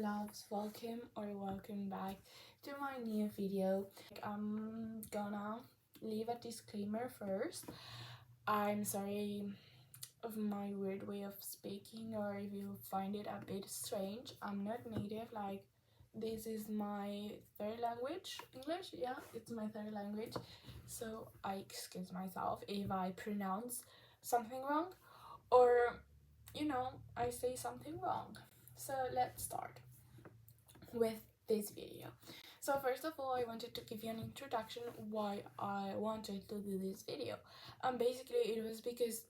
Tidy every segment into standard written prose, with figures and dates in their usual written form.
loves, welcome back to my new video. I'm gonna leave a disclaimer first. I'm sorry of my weird way of speaking, or if you find it a bit strange. I'm not native, like this is my third language, English. Yeah, it's my third language, so I excuse myself if I pronounce something wrong, or I say something wrong. So let's start with this video. So first of all, I wanted to give you an introduction why I wanted to do this video. And basically it was because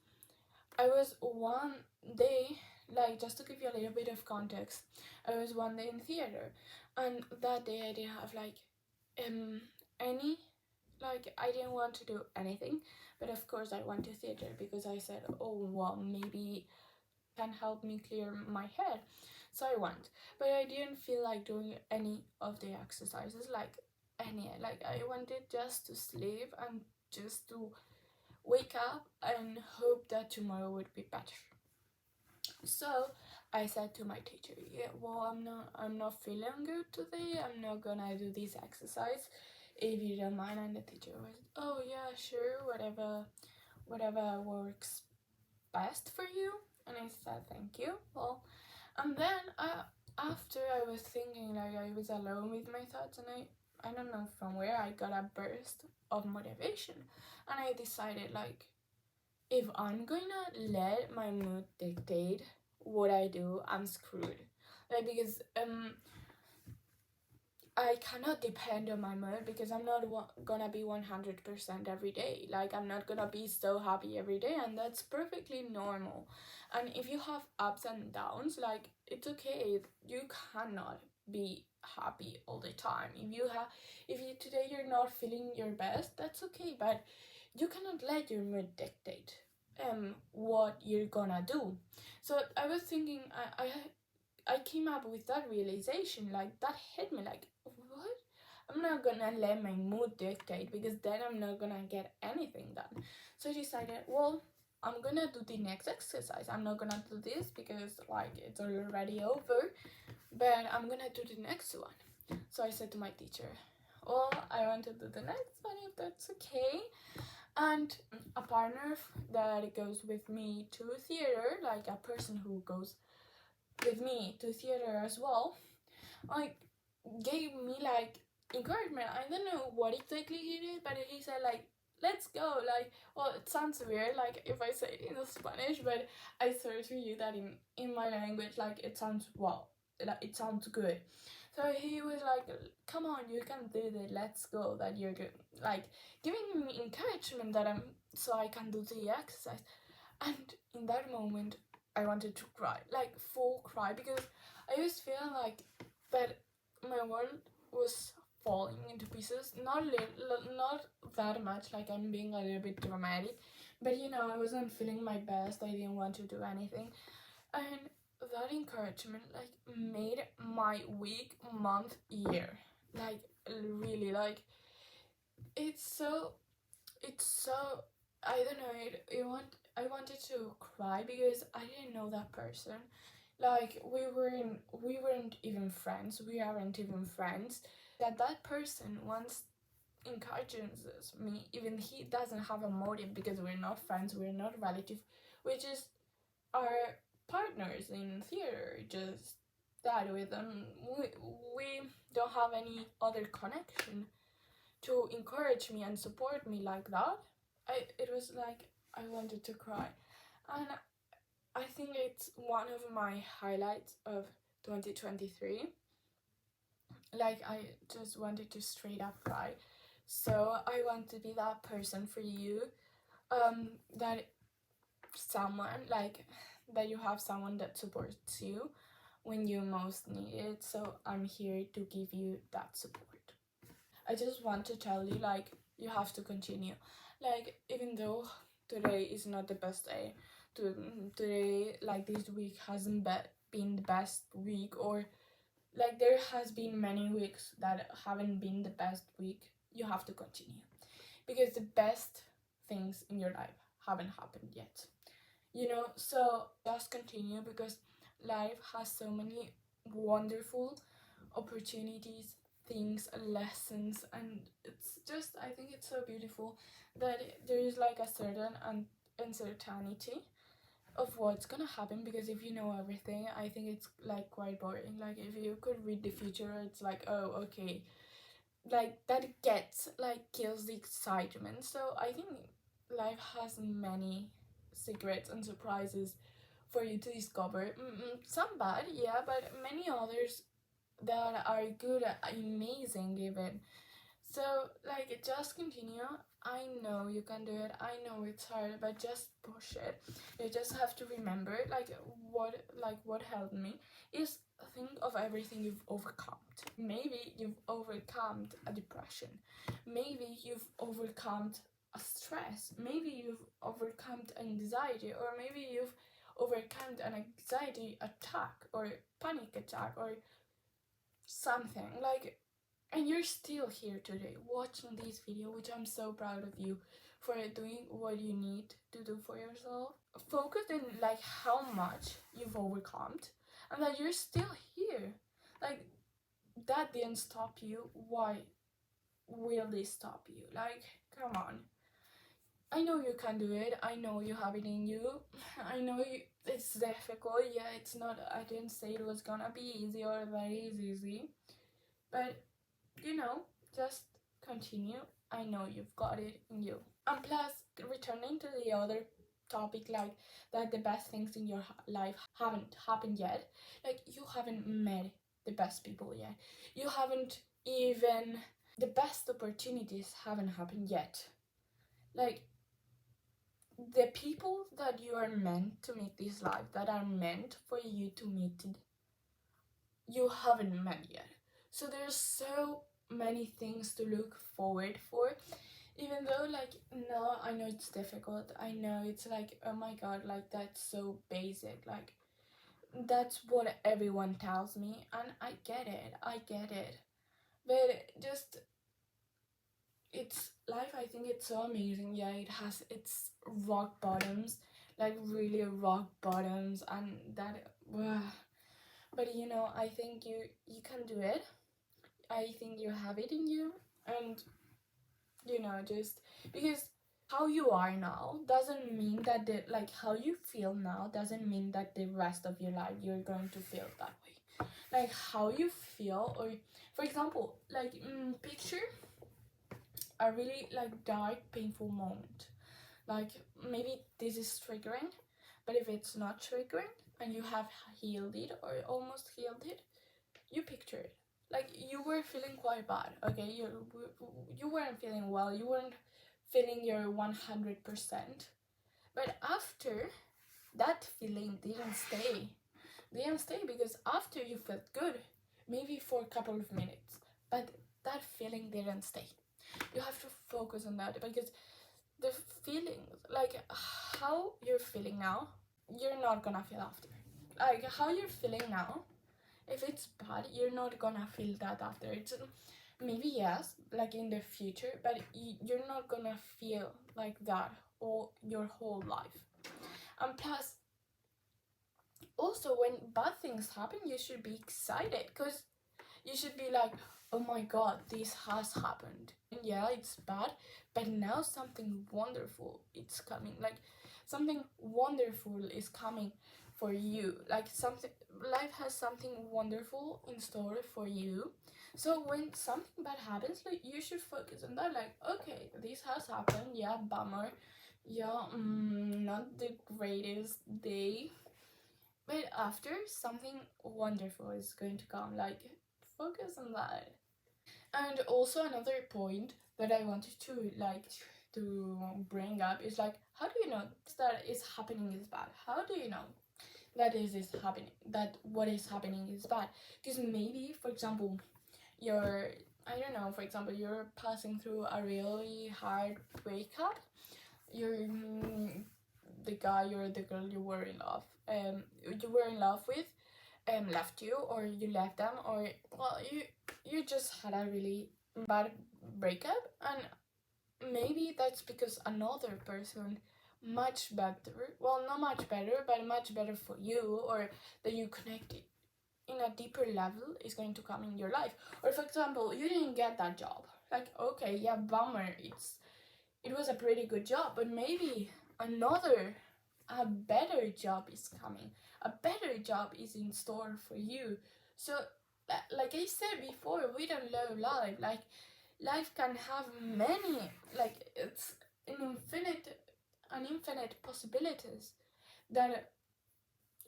I was one day, like, just to give you a little bit of context, I was one day in theater, and that day I didn't have any, like, I didn't want to do anything, but of course I went to theater because I said, oh well, maybe can help me clear my head. So I went, but I didn't feel like doing any of the exercises, like I wanted just to sleep and just to wake up and hope that tomorrow would be better. So I said to my teacher, yeah, well, I'm not feeling good today, I'm not gonna do this exercise if you don't mind. And the teacher was, oh yeah, sure, whatever works best for you. And I said thank you. Well, and then after I was thinking, like, I was alone with my thoughts, and I don't know from where I got a burst of motivation, and I decided, like, if I'm gonna let my mood dictate what I do, I'm screwed. Like, because I cannot depend on my mood, because I'm not gonna be 100% every day. Like, I'm not gonna be so happy every day, and that's perfectly normal. And if you have ups and downs, like, it's okay. You cannot be happy all the time. If you today you're not feeling your best, that's okay, but you cannot let your mood dictate what you're gonna do. So I was thinking, I came up with that realization, like, that hit me, like, what? I'm not gonna let my mood dictate, because then I'm not gonna get anything done. So I decided, well, I'm gonna do the next exercise. I'm not gonna do this because, like, it's already over, but I'm gonna do the next one. So I said to my teacher, well, I want to do the next one, if that's okay. And a partner that goes with me to theater, like a person who goes with me to theater as well, like, gave me, like, encouragement. I don't know what exactly he did, but he said, like, let's go. Like, well, it sounds weird, like, if I say it in Spanish, but I swear to you that in my language, like, it sounds, well, like, it sounds good. So he was like, come on, you can do it, let's go, that you're good, like, giving me encouragement that so I can do the exercise. And in that moment I wanted to cry, like, full cry, because I was feeling like that my world was falling into pieces. Not that much, like, I'm being a little bit dramatic, but I wasn't feeling my best. I didn't want to do anything, and that encouragement, like, made my week, month, year, like, really, like, it's so I don't know, I wanted to cry because I didn't know that person. Like, we weren't even friends. We aren't even friends. That person once encourages me, even he doesn't have a motive, because we're not friends, we're not relatives, we just are partners in theater, just that with them. We don't have any other connection to encourage me and support me like that. It was like I wanted to cry, and I think it's one of my highlights of 2023. Like, I just wanted to straight up cry. So I want to be that person for you, that someone, like, that you have someone that supports you when you most need it. So I'm here to give you that support. I just want to tell you, like, you have to continue. Like, even though today is not the best day, today, like, this week hasn't been the best week, or, like, there has been many weeks that haven't been the best week, you have to continue, because the best things in your life haven't happened yet. So just continue, because life has so many wonderful opportunities, things, lessons, and it's just, I think it's so beautiful that there is like a certain uncertainty of what's gonna happen, because if you know everything, I think it's like quite boring. Like if you could read the future, it's like, oh, okay, like that gets like kills the excitement. So I think life has many secrets and surprises for you to discover. Some bad, yeah, but many others that are good, amazing even. So like just continue. I know you can do it. I know it's hard, but just push it. You just have to remember what helped me is think of everything you've overcome. Maybe you've overcome a depression. Maybe you've overcome a stress. Maybe you've overcome anxiety, or maybe you've overcome an anxiety attack or panic attack or something like, and you're still here today watching this video, which I'm so proud of you for doing what you need to do for yourself. Focus on like how much you've overcome and that you're still here. Like that didn't stop you. Why will this stop you? Like, come on. I know you can do it. I know you have it in you. I know it's difficult. Yeah, it's not. I didn't say it was gonna be easy or very easy, but just continue. I know you've got it in you. And plus, returning to the other topic, like that the best things in your life haven't happened yet. Like you haven't met the best people yet. You haven't even, the best opportunities haven't happened yet. Like the people that you are meant to meet this life, that are meant for you to meet, you haven't met yet. So there's so many things to look forward for, even though like now I know it's difficult. I know it's like, oh my god, like that's so basic, like that's what everyone tells me, and I get it, but just, it's life. I think it's so amazing. Yeah, it has its rock bottoms, like really rock bottoms, and that but I think you can do it. I think you have it in you, and just because how you are now doesn't mean that like how you feel now doesn't mean that the rest of your life you're going to feel that way. Like how you feel, or for example, like picture a really like dark, painful moment. Like maybe this is triggering, but if it's not triggering and you have healed it or almost healed it, you picture it. Like you were feeling quite bad, okay? You weren't feeling well. You weren't feeling your 100%. But after, that feeling didn't stay because after you felt good, maybe for a couple of minutes, but that feeling didn't stay. You have to focus on that, because the feeling, like how you're feeling now, you're not gonna feel after. Like how you're feeling now, if it's bad, you're not gonna feel that after. It's maybe yes, like in the future, but you're not gonna feel like that all your whole life. And plus, also when bad things happen, you should be excited, because you should be like, oh my god, this has happened. And yeah, it's bad, but now something wonderful it's coming. Like something wonderful is coming for you. Like something, life has something wonderful in store for you. So when something bad happens, like you should focus on that. Like, okay, this has happened. Yeah, bummer. Yeah, not the greatest day. But after, something wonderful is going to come. Like, focus on that. And also another point that I wanted to bring up is like, how do you know that is happening is bad? How do you know that is happening, that what is happening is bad? Because maybe, for example, you're, I don't know, for example, you're passing through a really hard breakup. You're the guy or the girl you were in love with left you, or you left them, or well, you just had a really bad breakup, and maybe that's because another person much better, well, not much better, but much better for you, or that you connected in a deeper level is going to come in your life. Or for example, you didn't get that job. Like, okay, yeah, bummer. It was a pretty good job, but maybe a better job is coming. A better job is in store for you. So, like I said before, we don't know life. Like, life can have many, like, it's an infinite possibilities that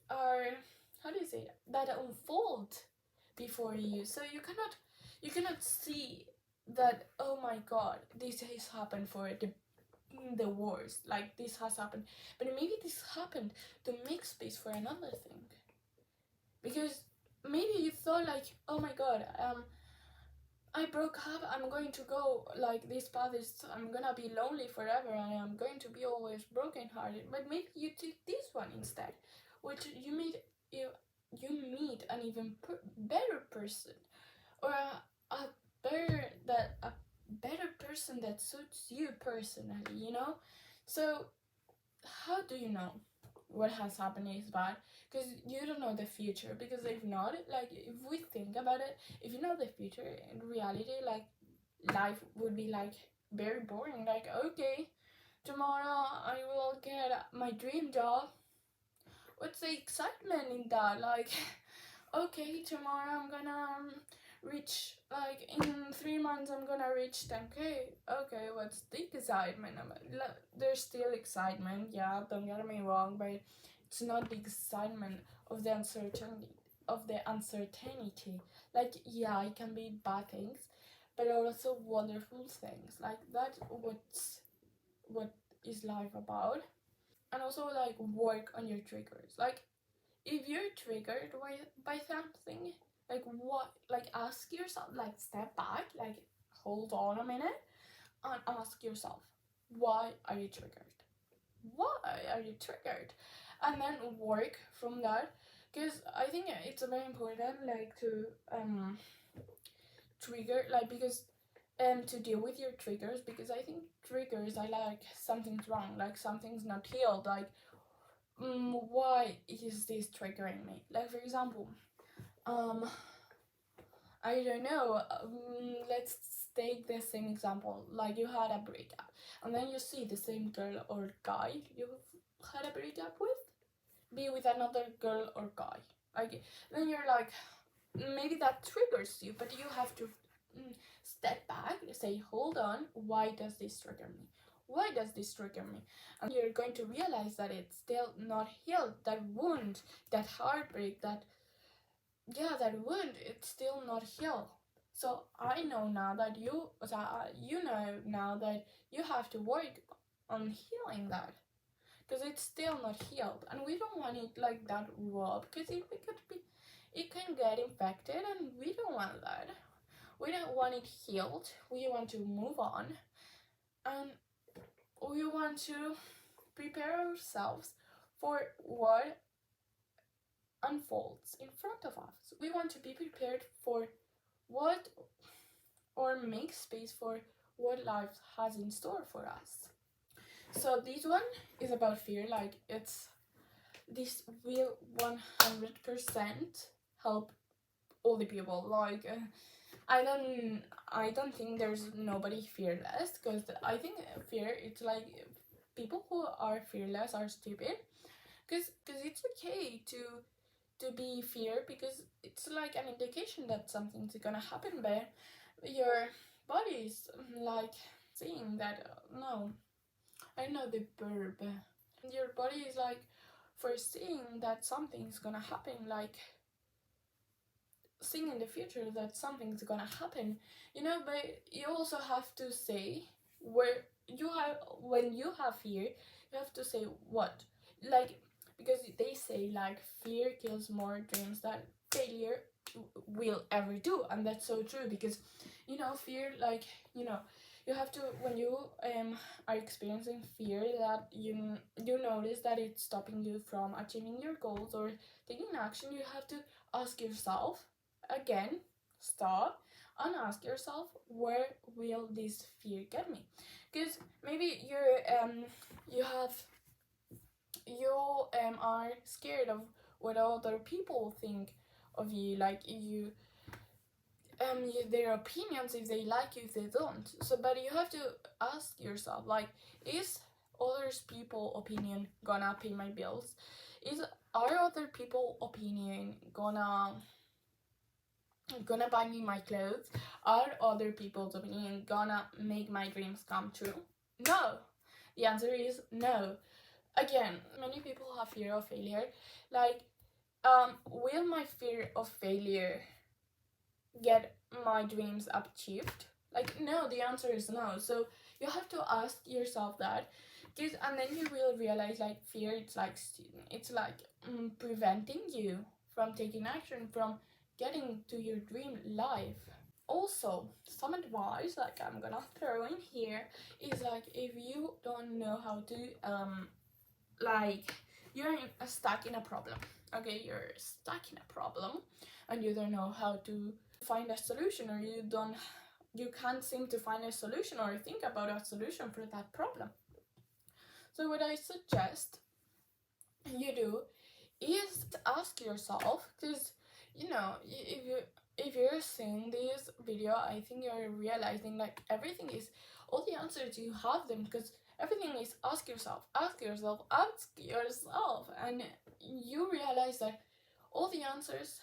are, how do you say it? That unfold before you. So you cannot see that, oh my god, this has happened for the worst, like this has happened, but maybe this happened to make space for another thing. Because maybe you thought like, oh my god, I broke up, I'm going to go like this path is, I'm gonna be lonely forever and I'm going to be always broken hearted. But maybe you took this one instead, which you meet an even better person, or a better person that suits you personally. So how do you know what has happened is bad? Because you don't know the future. Because if not, like, if we think about it, if you know the future, in reality, like, life would be like very boring. Like, okay, tomorrow I will get my dream job. What's the excitement in that? Like, okay, tomorrow I'm gonna reach, like, in 3 months I'm gonna reach 10K. Okay, what's the excitement? There's still excitement, yeah, don't get me wrong, but it's not the excitement of the uncertainty. Like, yeah, it can be bad things, but also wonderful things. Like, that's what is life about. And also, like, work on your triggers. Like, if you're triggered by something, like, what, like, ask yourself, like, step back, like, hold on a minute, and ask yourself, why are you triggered? Why are you triggered? And then work from that. Because I think it's very important, like, to trigger, like, because to deal with your triggers, because I think triggers are like something's wrong, like something's not healed, like, why is this triggering me? Like, for example, I don't know, let's take the same example, like, you had a breakup, and then you see the same girl or guy you had a breakup with be with another girl or guy. Like, then you're like, maybe that triggers you, but you have to step back, say, hold on, why does this trigger me? Why does this trigger me? And you're going to realize that it's still not healed. That wound, that heartbreak, that wound, it's still not healed. So I know now that you know now that you have to work on healing that, because it's still not healed, and we don't want it like that raw, because it can get infected, and we don't want that. We don't want it healed. We want to move on, and we want to prepare ourselves for what unfolds in front of us. We want to be prepared for what, or make space for what life has in store for us. So this one is about fear. Like, this will 100% help all the people. Like, I don't think there's nobody fearless, because I think fear, it's like, people who are fearless are stupid, because it's okay to be fear, because it's like an indication that something's gonna happen, but your body is like saying that, no, I know the verb. Your body is like foreseeing that something's gonna happen, like seeing in the future that something's gonna happen, but you also have to say, where you have when you have fear, you have to say what, like, because they say, like, fear kills more dreams than failure will ever do. And that's so true, because fear, like, you have to, when you are experiencing fear, that you notice that it's stopping you from achieving your goals or taking action, you have to ask yourself again, stop and ask yourself, where will this fear get me? Because maybe you are scared of what other people think of you, like their opinions, if they like you, if they don't. So but you have to ask yourself, like, is others people opinion gonna pay my bills? Are other people opinion gonna buy me my clothes? Are other people's opinion gonna make my dreams come true? No. The answer is no. Again, many people have fear of failure. Like, will my fear of failure get my dreams achieved? Like, no, the answer is no. So you have to ask yourself that, because and then you will realize, like, fear, it's like preventing you from taking action, from getting to your dream life. Also, some advice, like, I'm gonna throw in here, is like, if you don't know how to like, you're stuck in a problem. Okay, you're stuck in a problem and you don't know how to find a solution, or you can't seem to find a solution or think about a solution for that problem. So what I suggest you do is to ask yourself, because if you're seeing this video, I think you're realizing, like, everything is, all the answers, you have them, because everything is ask yourself, and you realize that all the answers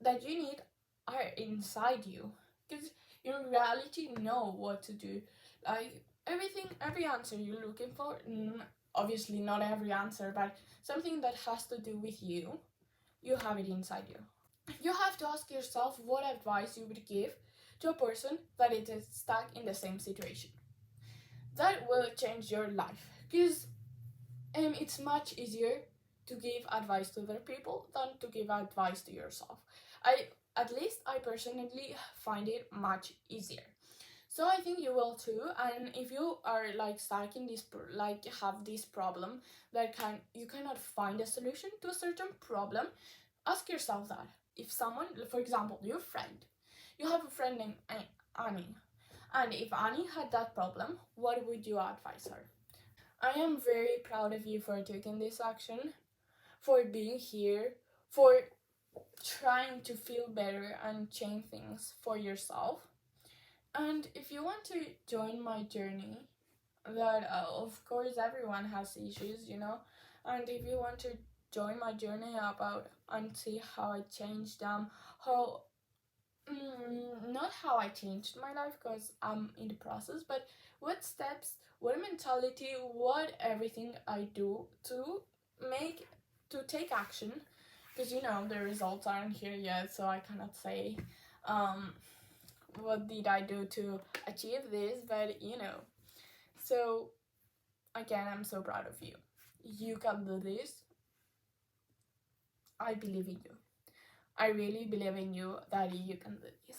that you need are inside you, because you in reality know what to do. Like, every answer you're looking for, obviously not every answer, but something that has to do with you have it inside you. You have to ask yourself what advice you would give to a person that is stuck in the same situation. That will change your life, because it's much easier to give advice to other people than to give advice to yourself. At least I personally find it much easier. So I think you will too. And if you are, like, stuck in this, like, have this problem that you cannot find a solution to a certain problem, ask yourself that. If someone, for example, your friend, you have a friend named Annie, and if Annie had that problem, what would you advise her? I am very proud of you for taking this action, for being here, for trying to feel better and change things for yourself. And if you want to join my journey, that of course everyone has issues, and if you want to join my journey about and see how I changed them, how not how I changed my life, because I'm in the process, but what steps, what mentality, what everything I do to take action, because the results aren't here yet, so I cannot say what did I do to achieve this, but so again, I'm so proud of you. You can do this. I believe in you. I really believe in you that you can do this.